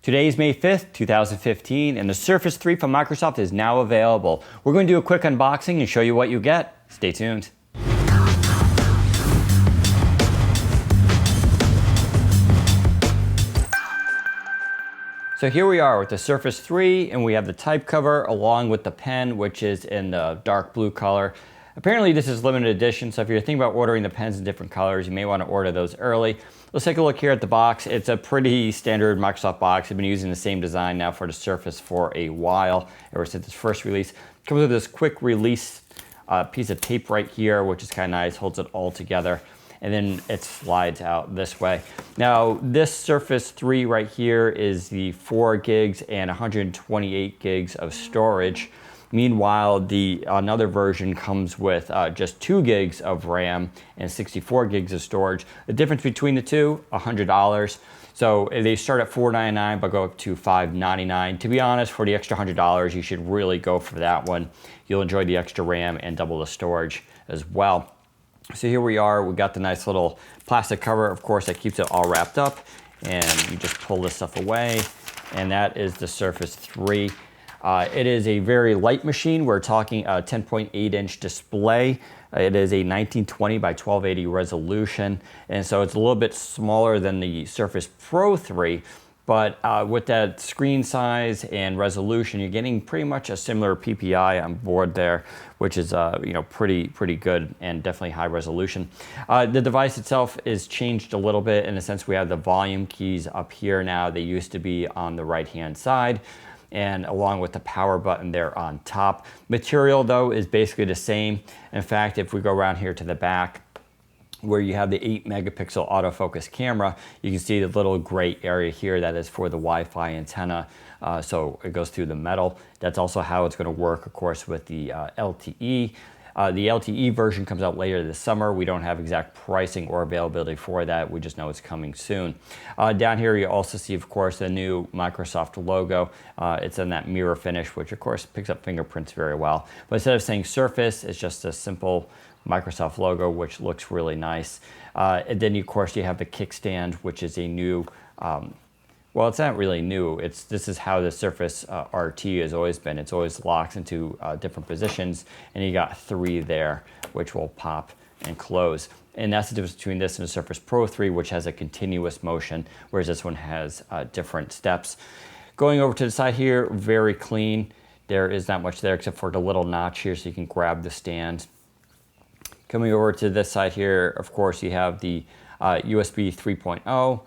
Today is May 5th, 2015, and the Surface 3 from Microsoft is now available. We're going to do a quick unboxing and show you what you get. Stay tuned. So here we are with the Surface 3, and we have the type cover along with the pen, which is in the dark blue color. Apparently this is limited edition, so if you're thinking about ordering the pens in different colors, you may want to order those early. Let's take a look here at the box. It's a pretty standard Microsoft box. I've been using the same design now for the Surface for a while, ever since its first release. It comes with this quick release piece of tape right here, which is kind of nice, holds it all together, and then it slides out this way. Now, this Surface 3 right here is the 4 gigs and 128 gigs of storage. Meanwhile, another version comes with just 2 gigs of RAM and 64 gigs of storage. The difference between the two, $100. So they start at $499 but go up to $599. To be honest, for the extra $100, you should really go for that one. You'll enjoy the extra RAM and double the storage as well. So here we are, we got the nice little plastic cover, of course, that keeps it all wrapped up. And you just pull this stuff away, and that is the Surface 3. It is a very light machine. We're talking a 10.8-inch display. It is a 1920 by 1280 resolution, and so it's a little bit smaller than the Surface Pro 3, but with that screen size and resolution, you're getting pretty much a similar PPI on board there, which is pretty good and definitely high resolution. The device itself is changed a little bit in the sense we have the volume keys up here now. They used to be on the right-hand side, and along with the power button there on top. Material though is basically the same. In fact, if we go around here to the back where you have the 8 megapixel autofocus camera, you can see the little gray area here that is for the Wi-Fi antenna. So it goes through the metal. That's also how it's going to work, of course, with the LTE. The LTE version comes out later this summer. We don't have exact pricing or availability for that. We just know it's coming soon. Down here you also see, of course, the new Microsoft logo. It's in that mirror finish, which of course picks up fingerprints very well. But instead of saying Surface, it's just a simple Microsoft logo, which looks really nice. And then, of course, you have the kickstand, which is a new well, it's not really new. This is how the Surface RT has always been. It's always locked into different positions, and you got 3 there, which will pop and close. And that's the difference between this and the Surface Pro 3, which has a continuous motion, whereas this one has different steps. Going over to the side here, very clean. There is not much there except for the little notch here, so you can grab the stand. Coming over to this side here, of course, you have the USB 3.0.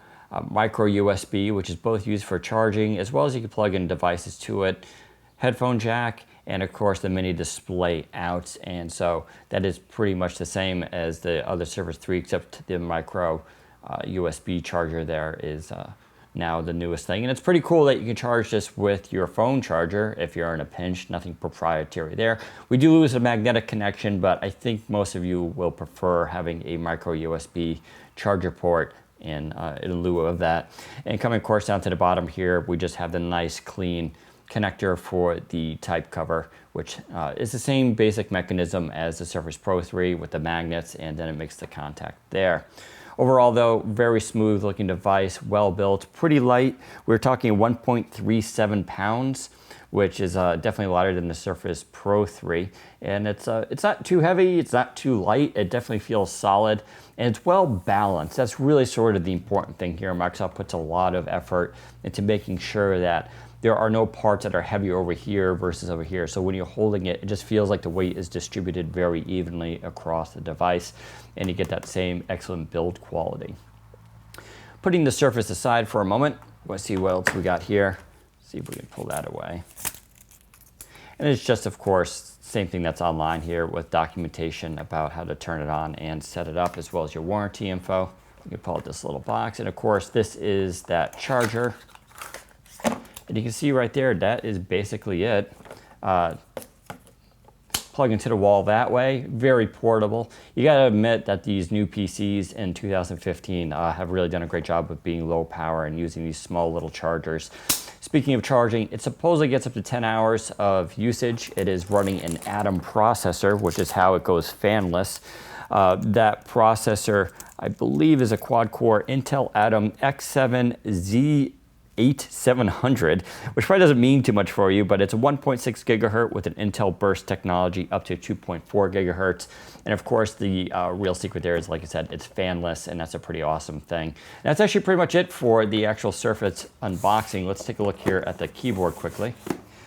Micro USB, which is both used for charging, as well as you can plug in devices to it, headphone jack, and of course the mini display out. And so that is pretty much the same as the other Surface 3, except the micro USB charger there is now the newest thing. And it's pretty cool that you can charge this with your phone charger if you're in a pinch. Nothing proprietary there. We do lose a magnetic connection, but I think most of you will prefer having a micro USB charger port in lieu of that. And coming, of course, down to the bottom here, we just have the nice clean connector for the type cover, which is the same basic mechanism as the Surface Pro 3 with the magnets, and then it makes the contact there. Overall though, very smooth looking device, well built, pretty light. We're talking 1.37 pounds, which is definitely lighter than the Surface Pro 3. And it's not too heavy, it's not too light, it definitely feels solid, and it's well balanced. That's really sort of the important thing here. Microsoft puts a lot of effort into making sure that there are no parts that are heavy over here versus over here. So when you're holding it, it just feels like the weight is distributed very evenly across the device, and you get that same excellent build quality. Putting the Surface aside for a moment, let's see what else we got here. See if we can pull that away. And it's just, of course, same thing that's online here with documentation about how to turn it on and set it up, as well as your warranty info. You can pull out this little box, and of course this is that charger. And you can see right there, that is basically it. Plug into the wall that way, very portable. You gotta admit that these new PCs in 2015 have really done a great job of being low power and using these small little chargers. Speaking of charging, it supposedly gets up to 10 hours of usage. It is running an Atom processor, which is how it goes fanless. That processor, I believe, is a quad-core Intel Atom X7 8700, which probably doesn't mean too much for you, but it's a 1.6 gigahertz with an Intel burst technology up to 2.4 gigahertz. And of course, the real secret there is, like I said, it's fanless, and that's a pretty awesome thing. And that's actually pretty much it for the actual Surface unboxing. Let's take a look here at the keyboard quickly.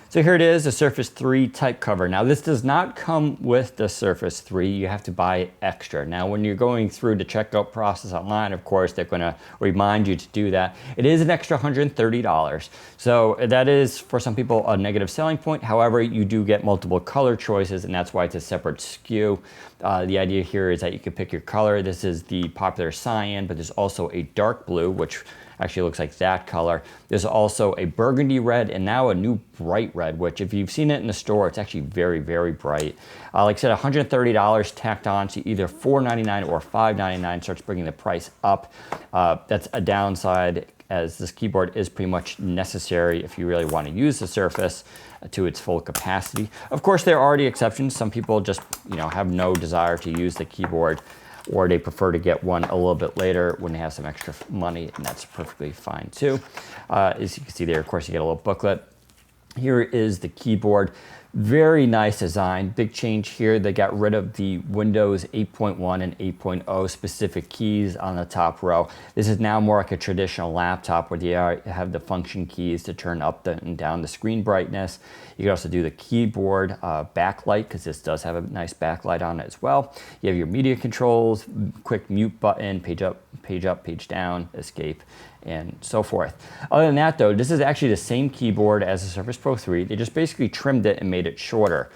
So here it is, the Surface 3 type cover. Now this does not come with the Surface 3, you have to buy it extra. Now when you're going through the checkout process online, of course, they're gonna remind you to do that. It is an extra $130. So that is, for some people, a negative selling point. However, you do get multiple color choices, and that's why it's a separate SKU. The idea here is that you can pick your color. This is the popular cyan, but there's also a dark blue, which actually looks like that color. There's also a burgundy red and now a new bright red, which if you've seen it in the store, it's actually very, very bright. Like I said, $130 tacked on to either $499 or $599, starts bringing the price up. That's a downside, as this keyboard is pretty much necessary if you really want to use the Surface to its full capacity. Of course, there are the exceptions. Some people just, have no desire to use the keyboard, or they prefer to get one a little bit later when they have some extra money, and that's perfectly fine too. As you can see there, of course, you get a little booklet. Here is the keyboard. Very nice design. Big change here. They got rid of the Windows 8.1 and 8.0 specific keys on the top row. This is now more like a traditional laptop where you have the function keys to turn up and down the screen brightness. You can also do the keyboard backlight, because this does have a nice backlight on it as well. You have your media controls, quick mute button, page up, page down, escape, and so forth. Other than that though, this is actually the same keyboard as the Surface Pro 3. They just basically trimmed it and made it shorter.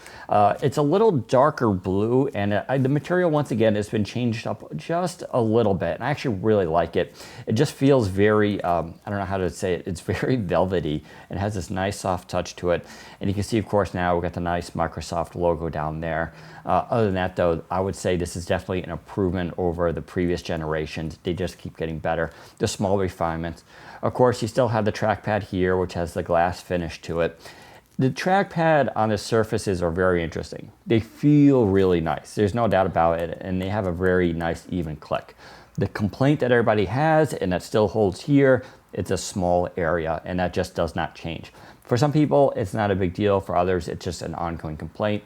It's a little darker blue, and the material, once again, has been changed up just a little bit. And I actually really like it. It just feels very, I don't know how to say it, it's very velvety. It has this nice soft touch to it. And you can see, of course, now we've got the nice Microsoft logo down there. Other than that though, I would say this is definitely an improvement over the previous generations. They just keep getting better. The small refinements. Of course, you still have the trackpad here, which has the glass finish to it. The trackpad on the Surfaces are very interesting. They feel really nice. There's no doubt about it, and they have a very nice even click. The complaint that everybody has, and that still holds here, it's a small area, and that just does not change. For some people, it's not a big deal. For others, it's just an ongoing complaint.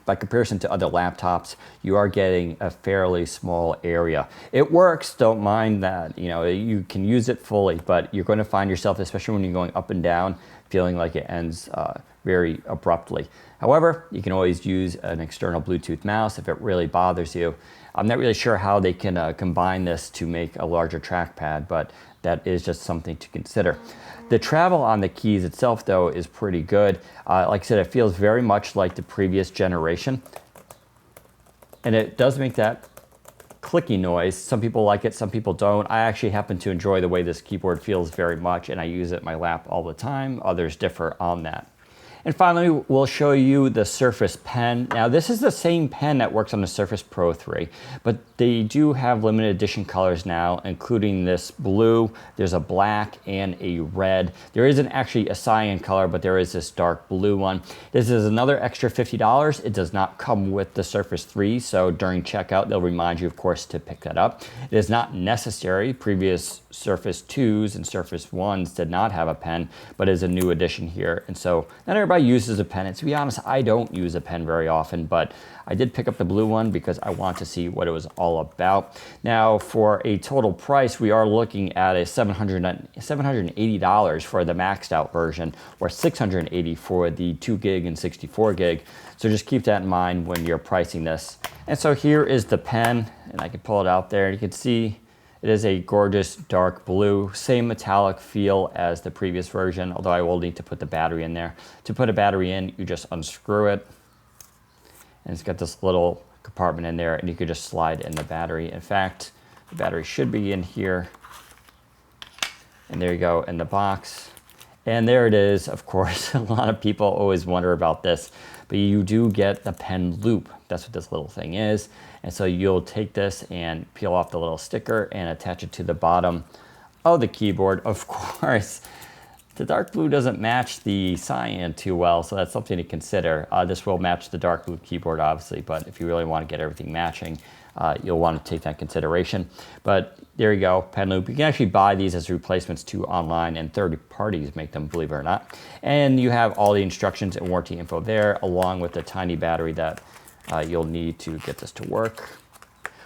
By comparison to other laptops, you are getting a fairly small area. It works, don't mind that. You can use it fully, but you're going to find yourself, especially when you're going up and down, feeling like it ends very abruptly. However, you can always use an external Bluetooth mouse if it really bothers you. I'm not really sure how they can combine this to make a larger trackpad, but that is just something to consider. The travel on the keys itself, though, is pretty good. Like I said, it feels very much like the previous generation. And it does make that clicky noise. Some people like it, some people don't. I actually happen to enjoy the way this keyboard feels very much, and I use it in my lap all the time. Others differ on that. And finally, we'll show you the Surface Pen. Now, this is the same pen that works on the Surface Pro 3, but they do have limited edition colors now, including this blue. There's a black and a red. There isn't actually a cyan color, but there is this dark blue one. This is another extra $50. It does not come with the Surface 3, so during checkout, they'll remind you, of course, to pick that up. It is not necessary. Previous Surface 2s and Surface 1s did not have a pen, but is a new addition here. And so not everybody uses a pen. And to be honest, I don't use a pen very often, but I did pick up the blue one because I want to see what it was all about. Now, for a total price, we are looking at a $780 for the maxed out version, or $680 for the 2 gig and 64 gig. So just keep that in mind when you're pricing this. And so here is the pen, and I can pull it out there. You can see it is a gorgeous dark blue, same metallic feel as the previous version, although I will need to put the battery in there. To put a battery in, you just unscrew it, and it's got this little compartment in there, and you could just slide in the battery. In fact, the battery should be in here, and there you go in the box. And there it is. Of course, a lot of people always wonder about this, but you do get the pen loop. That's what this little thing is. And so you'll take this and peel off the little sticker and attach it to the bottom of the keyboard. Of course, the dark blue doesn't match the cyan too well, so that's something to consider. This will match the dark blue keyboard, obviously, but if you really want to get everything matching, you'll want to take that into consideration. But there you go, pen loop. You can actually buy these as replacements too online, and third parties make them, believe it or not. And you have all the instructions and warranty info there, along with the tiny battery that you'll need to get this to work.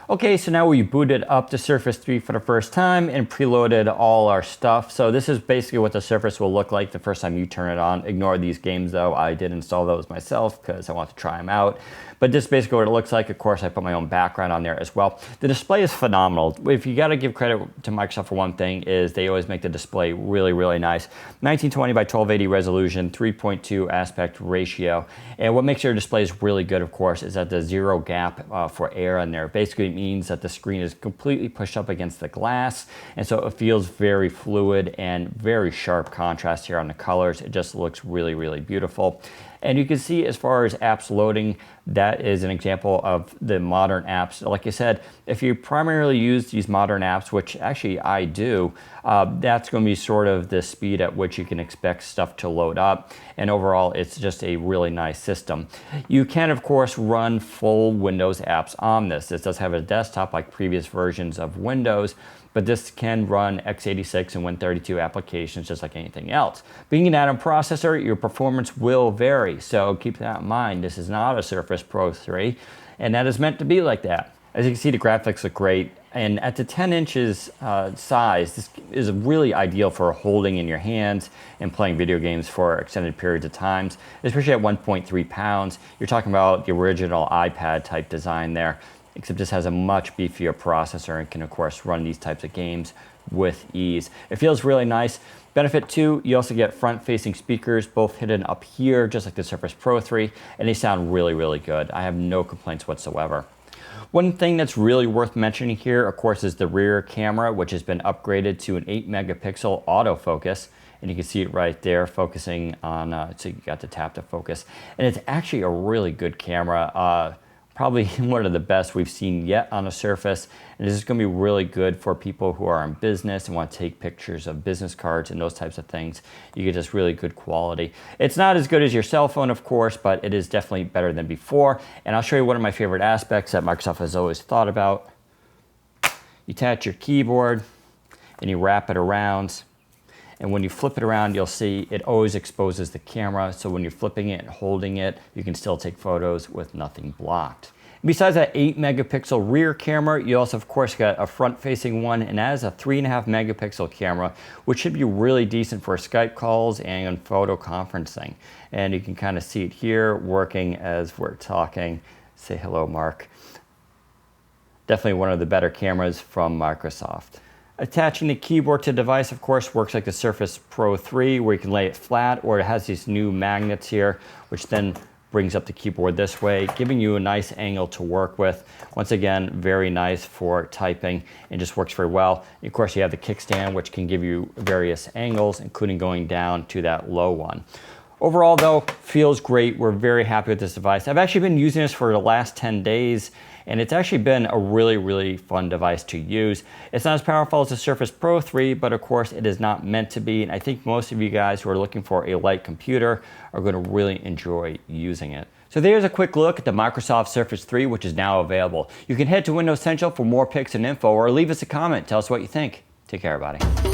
Okay, so now we booted up the Surface 3 for the first time and preloaded all our stuff. So this is basically what the Surface will look like the first time you turn it on. Ignore these games though, I did install those myself because I want to try them out. But this is basically what it looks like. Of course, I put my own background on there as well. The display is phenomenal. If you gotta give credit to Microsoft for one thing, is they always make the display really, really nice. 1920 by 1280 resolution, 3.2 aspect ratio. And what makes your displays really good, of course, is that the zero gap for air in there. Basically, it means that the screen is completely pushed up against the glass. And so it feels very fluid and very sharp contrast here on the colors. It just looks really, really beautiful. And you can see as far as apps loading, that is an example of the modern apps. Like I said, if you primarily use these modern apps, which actually I do, that's going to be sort of the speed at which you can expect stuff to load up. And overall, it's just a really nice system. You can, of course, run full Windows apps on this. This does have a desktop like previous versions of Windows, but this can run x86 and Win32 applications just like anything else. Being an Atom processor, your performance will vary, so keep that in mind. This is not a Surface Pro 3, and that is meant to be like that. As you can see, the graphics look great, and at the 10 inches size, this is really ideal for holding in your hands and playing video games for extended periods of times, especially at 1.3 pounds. You're talking about the original iPad type design there, except this has a much beefier processor and can, of course, run these types of games with ease. It feels really nice. Benefit too, you also get front-facing speakers, both hidden up here, just like the Surface Pro 3, and they sound really, really good. I have no complaints whatsoever. One thing that's really worth mentioning here, of course, is the rear camera, which has been upgraded to an 8-megapixel autofocus. And you can see it right there focusing on, so you got to tap to focus. And it's actually a really good camera. Probably one of the best we've seen yet on a Surface. And this is going to be really good for people who are in business and want to take pictures of business cards and those types of things. You get this really good quality. It's not as good as your cell phone, of course, but it is definitely better than before. And I'll show you one of my favorite aspects that Microsoft has always thought about. You attach your keyboard and you wrap it around. And when you flip it around, you'll see it always exposes the camera. So when you're flipping it and holding it, you can still take photos with nothing blocked. Besides that 8-megapixel rear camera, you also, of course, got a front-facing one, and that is a 3.5-megapixel camera, which should be really decent for Skype calls and photo conferencing. And you can kind of see it here working as we're talking. Say hello, Mark. Definitely one of the better cameras from Microsoft. Attaching the keyboard to the device, of course, works like the Surface Pro 3, where you can lay it flat, or it has these new magnets here, which then brings up the keyboard this way, giving you a nice angle to work with. Once again, very nice for typing and just works very well. And of course, you have the kickstand, which can give you various angles, including going down to that low one. Overall, though, feels great. We're very happy with this device. I've actually been using this for the last 10 days, and it's actually been a really, really fun device to use. It's not as powerful as the Surface Pro 3, but of course it is not meant to be. And I think most of you guys who are looking for a light computer are going to really enjoy using it. So there's a quick look at the Microsoft Surface 3, which is now available. You can head to Windows Central for more pics and info, or leave us a comment. Tell us what you think. Take care, everybody.